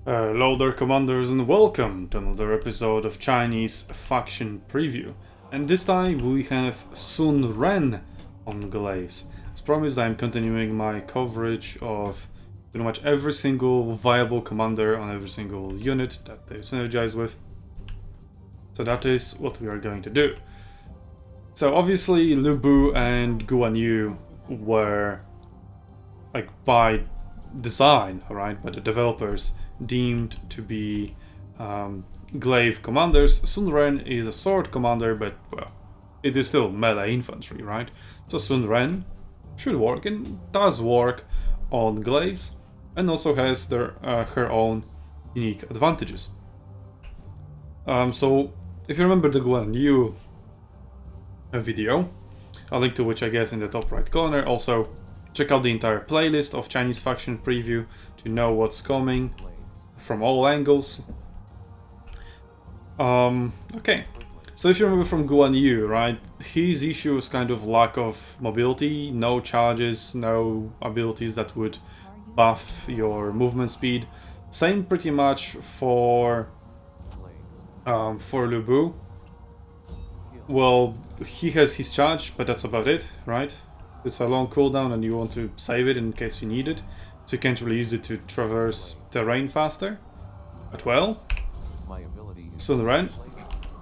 Hello there, commanders, and welcome to another episode of Chinese Faction Preview. And this time we have Sun Ren on Glaives. As promised, I'm continuing my coverage of pretty much every single viable commander on every single unit that they synergize with. So that is what we are going to do. So obviously Lu Bu and Guan Yu were, like, by design, right, by the developers, deemed to be glaive commanders. Sun Ren is a sword commander, but, well, it is still melee infantry, right? So Sun Ren should work, and does work, on glaives, and also has her own unique advantages. So, if you remember the Guan Yu video, a link to which I guess in the top right corner, also check out the entire playlist of Chinese Faction Preview to know what's coming from all angles. Okay, so if you remember from Guan Yu, right, his issue is kind of lack of mobility, no charges, no abilities that would buff your movement speed. Same pretty much for Lu Bu. Well, he has his charge, but that's about it, right? It's a long cooldown and you want to save it in case you need it, so you can't really use it to traverse terrain faster. But well, Sun Ren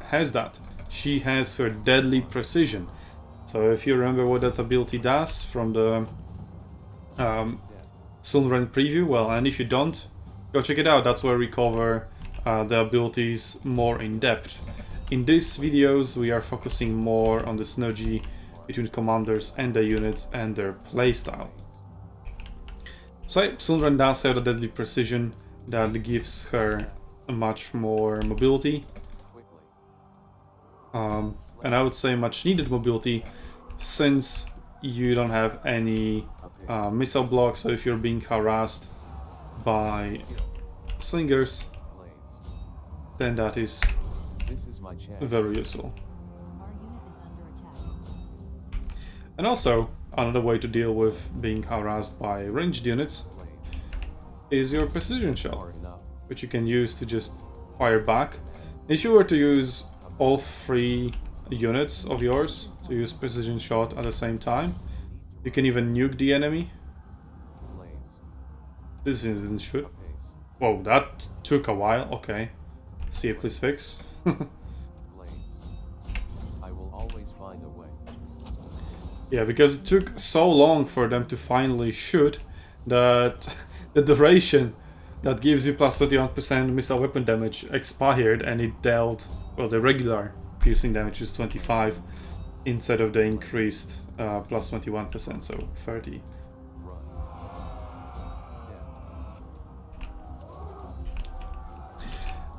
has that. She has her deadly precision. So if you remember what that ability does from the Sun Ren preview, well, and if you don't, go check it out. That's where we cover the abilities more in depth. In these videos we are focusing more on the synergy between commanders and the units and their playstyle. So Sun Ren does have a deadly precision that gives her much more mobility. And I would say much needed mobility, since you don't have any missile blocks, so if you're being harassed by slingers, then that is very useful. And also, another way to deal with being harassed by ranged units is your precision shot, which you can use to just fire back. If you were to use all three units of yours to use precision shot at the same time, you can even nuke the enemy. This didn't shoot. Whoa, that took a while. Okay. See, please fix. Yeah, because it took so long for them to finally shoot that the duration that gives you plus 21% missile weapon damage expired, and it dealt, well, the regular piercing damage is 25 instead of the increased plus 21%, so 30.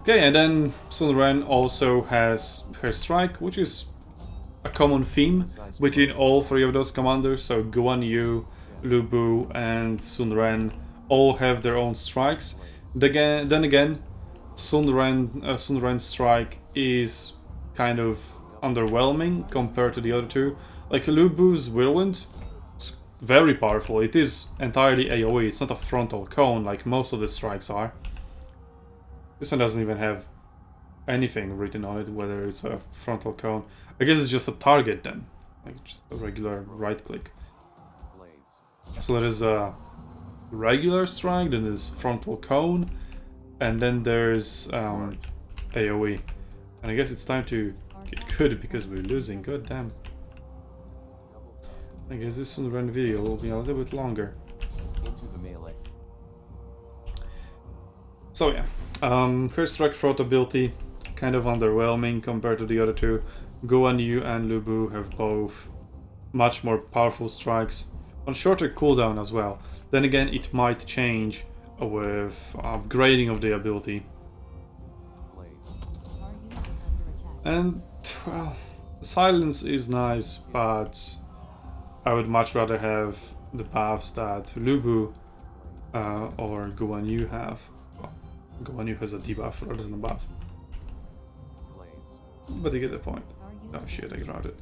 Okay, and then Sun Ren also has her strike, which is a common theme between all three of those commanders. So Guan Yu, Lu Bu, and Sun Ren all have their own strikes. Then again, Sun Ren's strike is kind of underwhelming compared to the other two. Like Lu Bu's Whirlwind is very powerful. It is entirely AoE. It's not a frontal cone like most of the strikes are. This one doesn't even have anything written on it, whether it's a frontal cone. I guess it's just a target then, like just a regular right click. So there is a regular strike, then there's frontal cone, and then there's AoE. And I guess it's time to get good because we're losing. God damn. I guess this Sun Ren video will be a little bit longer. So yeah, her strike throat ability kind of underwhelming compared to the other two. Guan Yu and Lu Bu have both much more powerful strikes on shorter cooldown as well. Then again, it might change with upgrading of the ability. And, well, silence is nice, but I would much rather have the buffs that Lu Bu or Guan Yu have. Well, Guan Yu has a debuff rather than a buff. But you get the point. Oh shit, I grabbed it.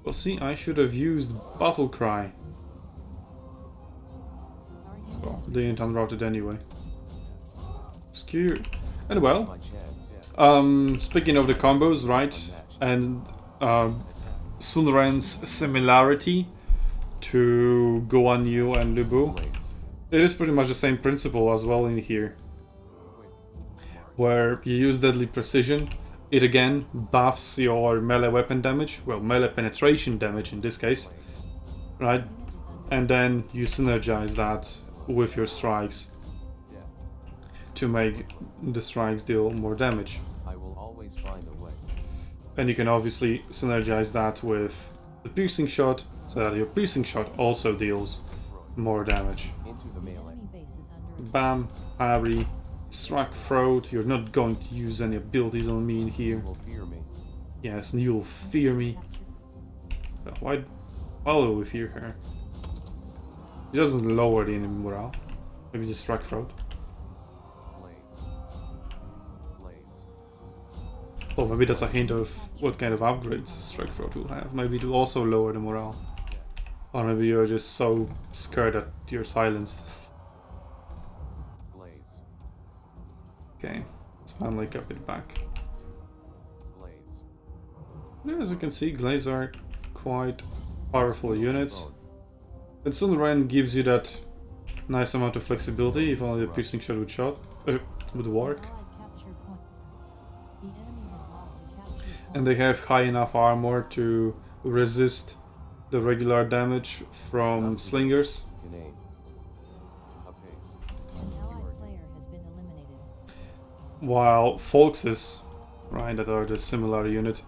Well, see, I should have used Battle Cry. Well, they ain't unrouted anyway. Skew. And well, speaking of the combos, right, and Sun Ren's similarity to Guan Yu and Lu Bu, it is pretty much the same principle as well in here, where you use deadly precision. It again buffs your melee weapon damage, well, melee penetration damage in this case, right? And then you synergize that with your strikes to make the strikes deal more damage. I will always find a way. And you can obviously synergize that with the piercing shot, so that your piercing shot also deals more damage. Into the melee. Bam, parry, strike throat. You're not going to use any abilities on me in here. You will fear me. Yes, and you'll fear me. Why will we fear her? It doesn't lower the enemy morale. Maybe just strike throat. Oh, maybe that's a hint of what kind of upgrades strike throat will have. Maybe it will also lower the morale. Or maybe you're just so scared that you're silenced. Glaives. Okay, let's finally cap it back. Glaives. Yeah, as you can see, Glaives are quite powerful units. And Sun Ren gives you that nice amount of flexibility if only the piercing shot would work. And they have high enough armor to resist the regular damage from slingers. While Folkses, right, that are the similar unit,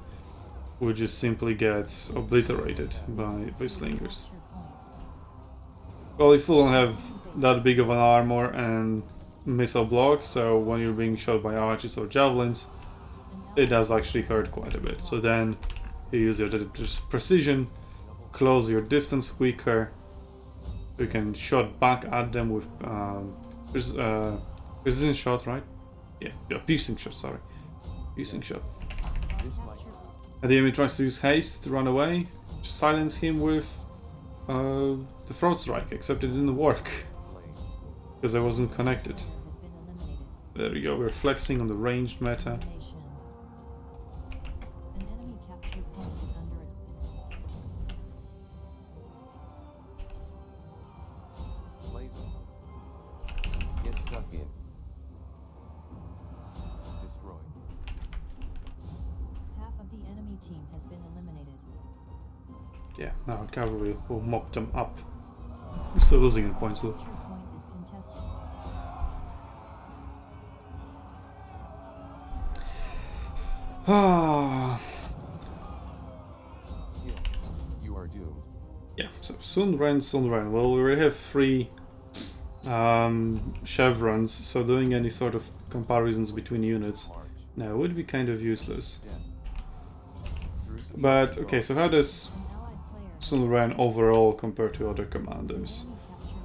would just simply get obliterated by slingers. Well, you still don't have that big of an armor and missile block, so when you're being shot by archers or javelins, it does actually hurt quite a bit. So then you use your precision, close your distance quicker. You can shot back at them with precision shot, right? Yeah, piercing shot, sorry. Piercing shot. And the enemy tries to use haste to run away. Just silence him with the throat strike, except it didn't work. Because I wasn't connected. There we go, we're flexing on the ranged meta. Get stuck in. Destroy. Half of the enemy team has been eliminated. Yeah, now our cavalry will mop them up. We're still losing in points though. Capture point is contested. Ah. You are doomed. Yeah, so Sun Ren. Well, we already have 3 chevrons, so doing any sort of comparisons between units now would be kind of useless. But, okay, so how does Sun Ren overall compare to other commanders?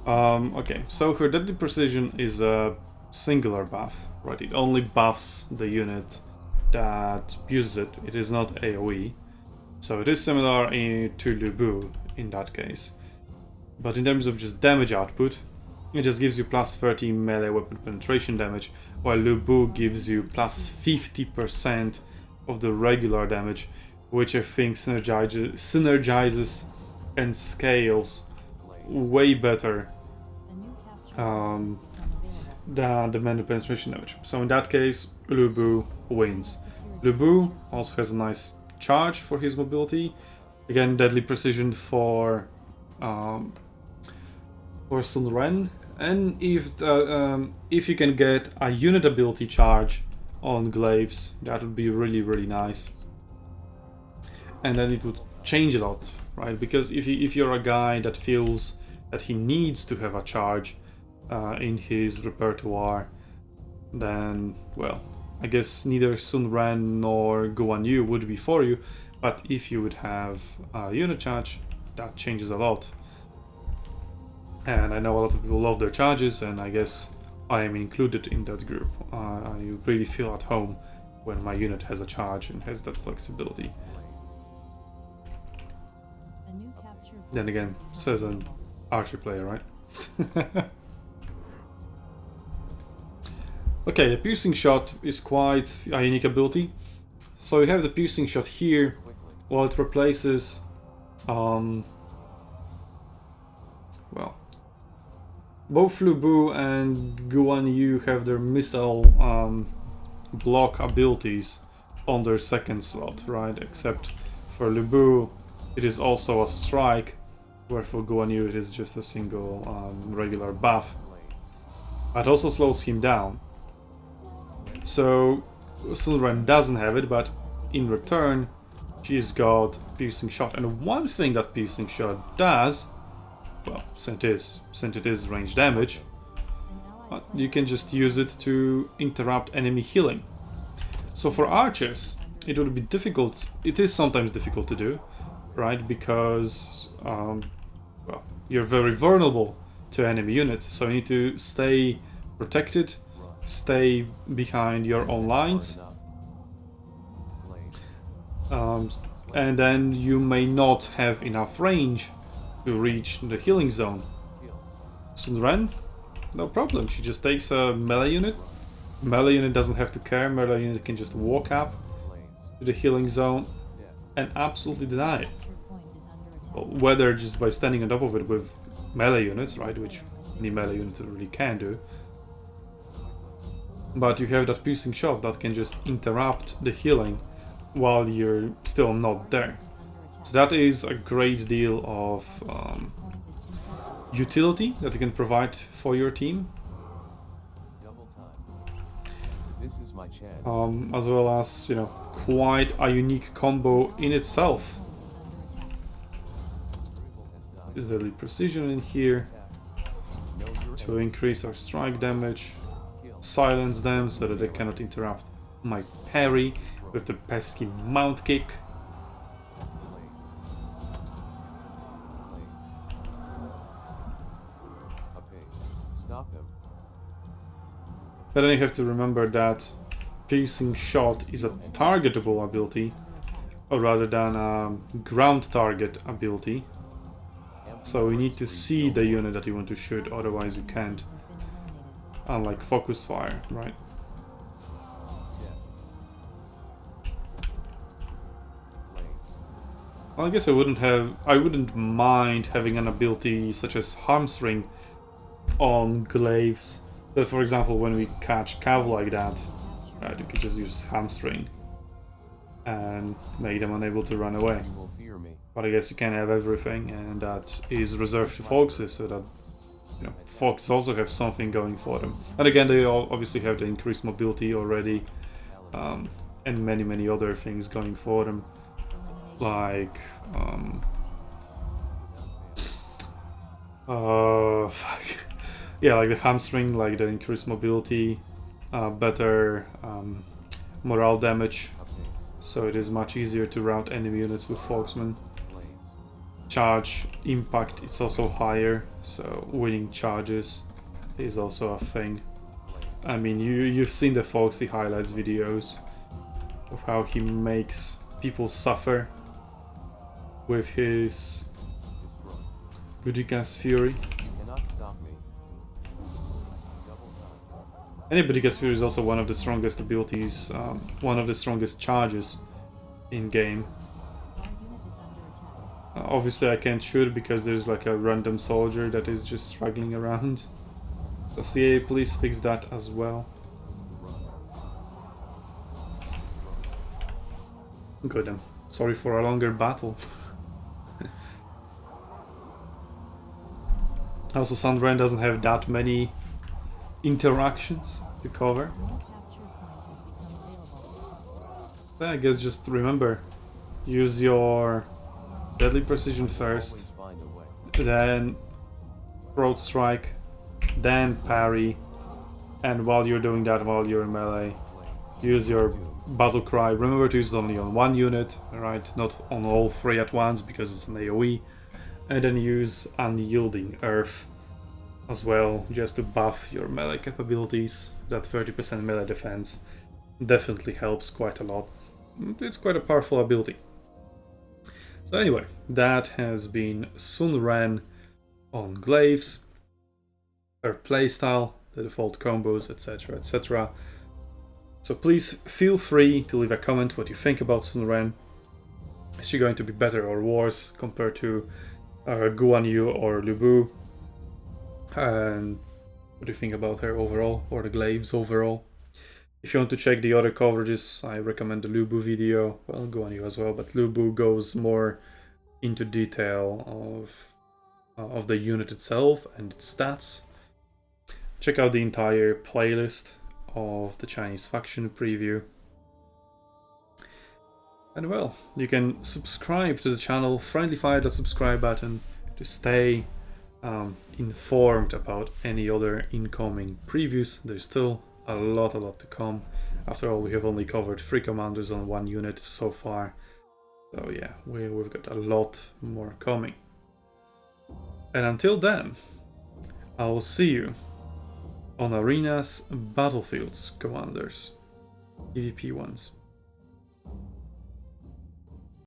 Okay, so her deadly precision is a singular buff, right? It only buffs the unit that uses it. It is not AoE. So it is similar to Lu Bu in that case. But in terms of just damage output, it just gives you plus 30 melee weapon penetration damage, while Lu Bu gives you plus 50% of the regular damage, which I think synergizes and scales way better than the melee penetration damage. So in that case, Lu Bu wins. Lu Bu also has a nice charge for his mobility. Again, deadly precision for Sun Ren. And if you can get a unit ability charge on Glaives, that would be really, really nice. And then it would change a lot, right? Because if you're a guy that feels that he needs to have a charge in his repertoire, then, well, I guess neither Sun Ren nor Guan Yu would be for you. But if you would have a unit charge, that changes a lot. And I know a lot of people love their charges, and I guess I am included in that group. I really feel at home when my unit has a charge and has that flexibility. A new capture point Then again, says an archer player, right? Okay, the piercing shot is quite a unique ability. So you have the piercing shot here, Quickly. while it replaces, well, both Lu Bu and Guan Yu have their missile block abilities on their second slot, right? Except for Lu Bu, it is also a strike, where for Guan Yu it is just a single regular buff. Glaives. That also slows him down. So Sun Ren doesn't have it, but in return, she's got piercing shot. And one thing that piercing shot does, well, since it is range damage, you can just use it to interrupt enemy healing. So for archers, it would be difficult. It is sometimes difficult to do, right? Because well, you're very vulnerable to enemy units, so you need to stay protected, stay behind your own lines, Glaives. and then you may not have enough range to reach the healing zone. Heal. Sun Ren, no problem. She just takes a melee unit. Melee unit doesn't have to care. Melee unit can just walk up Glaives. to the healing zone Death. and absolutely deny it. Capture point is under attack. Well, whether just by standing on top of it with melee units, right, which any melee unit really can do. But you have that piercing shot that can just interrupt the healing while you're still not there. So that is a great deal of utility that you can provide for your team, Double time. This is my chance. as well as, you know, quite a unique combo in itself. Approval has died. Is deadly precision in here Attack. Know your to enemy. increase our strike damage, Kill. silence them so that they cannot interrupt my parry with the pesky mount kick. Glaives. Glaives. Apace. Stop them. But then you have to remember that piercing shot is a targetable ability, or rather than a ground target ability. So you need to see the unit that you want to shoot, otherwise you can't. Has been eliminated. Unlike focus fire, right? Death. Glaives. Well, I guess I wouldn't mind having an ability such as Hamstring on Glaives. So for example, when we catch Cav like that, right, you could just use Hamstring and make them unable to run away. You will fear me. But I guess you can have everything, and that is reserved to foxes, so that, you know, foxes also have something going for them. And again, they all obviously have the increased mobility already, and many other things going for them, like fuck. Yeah, like the hamstring, like the increased mobility, better morale damage, Apace. so it is much easier to rout enemy units with Foxman. Glaives. Charge impact, it's also higher, so winning charges is also a thing. I mean, you've seen the Foxy highlights videos of how he makes people suffer with his Destroy. Budikas Fury. You cannot stop me. Double time. And Budikas Fury is also one of the strongest abilities, one of the strongest charges in game. Our unit is under attack. Obviously I can't shoot because there's like a random soldier that is just struggling around. So CA, please fix that as well. Good, I'm sorry for a longer battle. Also, Sun Ren doesn't have that many interactions to cover. New capture point has become available. Then I guess just remember, use your deadly precision first, Always find a way. then throat strike, then parry, and while you're doing that, while you're in melee, Glaives. use your battle cry. Remember to use it only on one unit, right? Not on all three at once because it's an AoE. And then use Unyielding Earth as well, just to buff your melee capabilities. That 30% melee defense definitely helps quite a lot. It's quite a powerful ability. So anyway, that has been Sun Ren on Glaives. Her playstyle the default combos, etc, etc. So please feel free to leave a comment what you think about Sun Ren. Is she going to be better or worse compared to Guan Yu or Lu Bu? And what do you think about her overall, or the Glaives overall? If you want to check the other coverages, I recommend the Lu Bu video, well, Guan Yu as well, but Lu Bu goes more into detail of the unit itself and its stats. Check out the entire playlist of the Chinese faction preview. And well, you can subscribe to the channel, friendly fire that subscribe button to stay informed about any other incoming previews. There's still a lot to come. After all, we have only covered 3 commanders on 1 unit so far. So yeah, we've got a lot more coming. And until then, I will see you on arenas, battlefields, commanders, PvP ones.